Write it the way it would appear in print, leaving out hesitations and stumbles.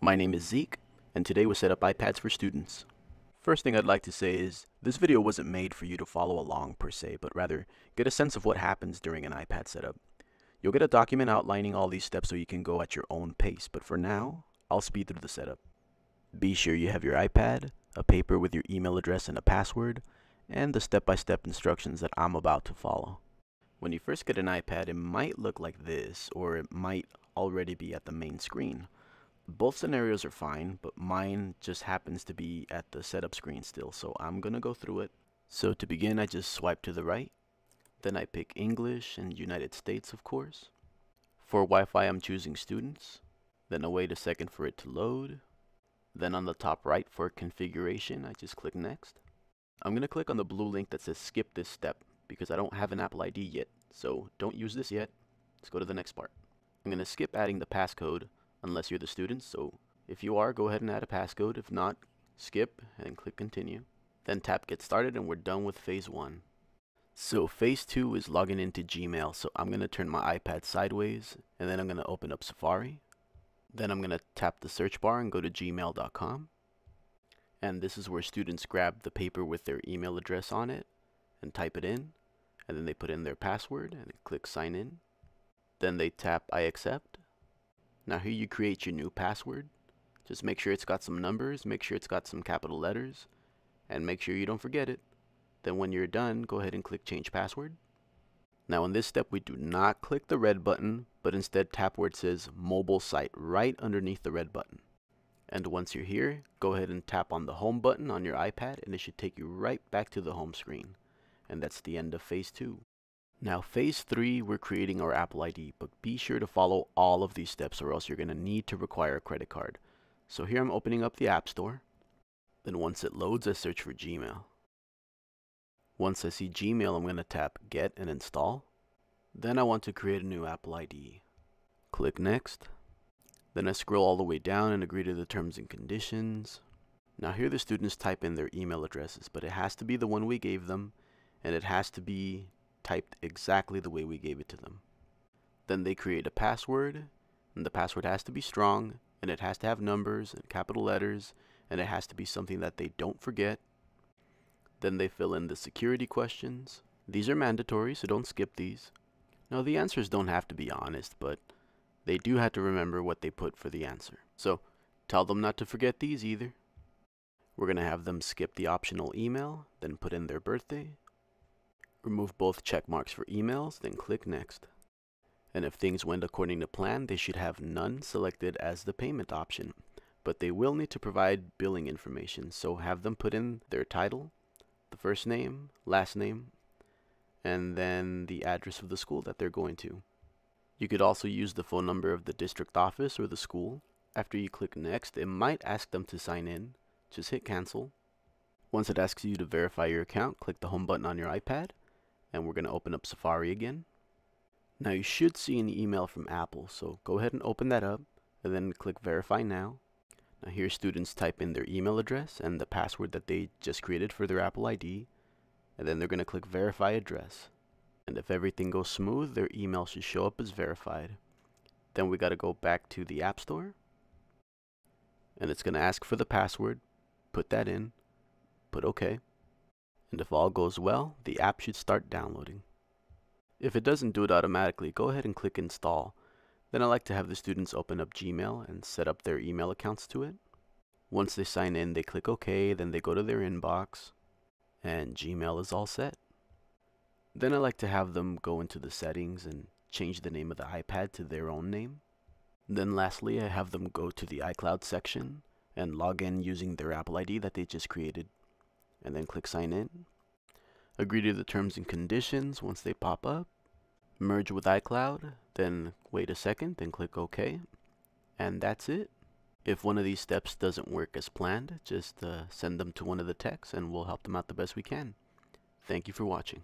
My name is Zeke, and today we set up iPads for students. First thing I'd like to say is, this video wasn't made for you to follow along per se, but rather get a sense of what happens during an iPad setup. You'll get a document outlining all these steps so you can go at your own pace, but for now, I'll speed through the setup. Be sure you have your iPad, a paper with your email address and a password, and the step-by-step instructions that I'm about to follow. When you first get an iPad, it might look like this, or it might already be at the main screen. Both scenarios are fine, but mine just happens to be at the setup screen still, so I'm gonna go through it. So to begin, I just swipe to the right. Then I pick English and United States, of course. For Wi-Fi, I'm choosing students. Then I wait a second for it to load. Then on the top right for configuration, I just click next. I'm gonna click on the blue link that says skip this step because I don't have an Apple ID yet, so don't use this yet. Let's go to the next part. I'm gonna skip adding the passcode unless you're the student, so if you are, go ahead and add a passcode. If not, skip and click continue. Then tap get started and we're done with phase 1. So phase 2 is logging into Gmail, so I'm going to turn my iPad sideways and then I'm going to open up Safari. Then I'm going to tap the search bar and go to gmail.com. And this is where students grab the paper with their email address on it and type it in, and then they put in their password and click sign in. Then they tap I accept. Now here you create your new password. Just make sure it's got some numbers, make sure it's got some capital letters, and make sure you don't forget it. Then when you're done, go ahead and click change password. Now in this step, we do not click the red button, but instead tap where it says mobile site right underneath the red button. And once you're here, go ahead and tap on the home button on your iPad and it should take you right back to the home screen. And that's the end of phase 2. Now phase 3, we're creating our Apple ID, but be sure to follow all of these steps or else you're going to need to require a credit card. So here I'm opening up the App Store. Then once it loads, I search for Gmail. Once I see Gmail, I'm going to tap get and install. Then I want to create a new Apple ID. Click next. Then I scroll all the way down and agree to the terms and conditions. Now here the students type in their email addresses, but it has to be the one we gave them, and it has to be typed exactly the way we gave it to them. Then they create a password, and the password has to be strong, and it has to have numbers and capital letters, and it has to be something that they don't forget. Then they fill in the security questions. These are mandatory, so don't skip these. Now the answers don't have to be honest, but they do have to remember what they put for the answer. So tell them not to forget these either. We're going to have them skip the optional email, then put in their birthday. Remove both check marks for emails, then click next. And if things went according to plan, they should have none selected as the payment option. But they will need to provide billing information, so have them put in their title, the first name, last name, and then the address of the school that they're going to. You could also use the phone number of the district office or the school. After you click next, it might ask them to sign in. Just hit cancel. Once it asks you to verify your account, click the home button on your iPad, and we're going to open up Safari again. Now you should see an email from Apple, so go ahead and open that up, and then click verify now. Now here students type in their email address and the password that they just created for their Apple ID, and then they're going to click verify address. And if everything goes smooth, their email should show up as verified. Then we got to go back to the App Store, and it's going to ask for the password. Put that in, put OK, and if all goes well, the app should start downloading. If it doesn't do it automatically, go ahead and click install. Then I like to have the students open up Gmail and set up their email accounts to it. Once they sign in, they click OK, then they go to their inbox, and Gmail is all set. Then I like to have them go into the settings and change the name of the iPad to their own name. Then lastly, I have them go to the iCloud section and log in using their Apple ID that they just created, and then click sign in. Agree to the terms and conditions once they pop up. Merge with iCloud, then wait a second, then click OK, and that's it. If one of these steps doesn't work as planned, just send them to one of the techs and we'll help them out the best we can. Thank you for watching.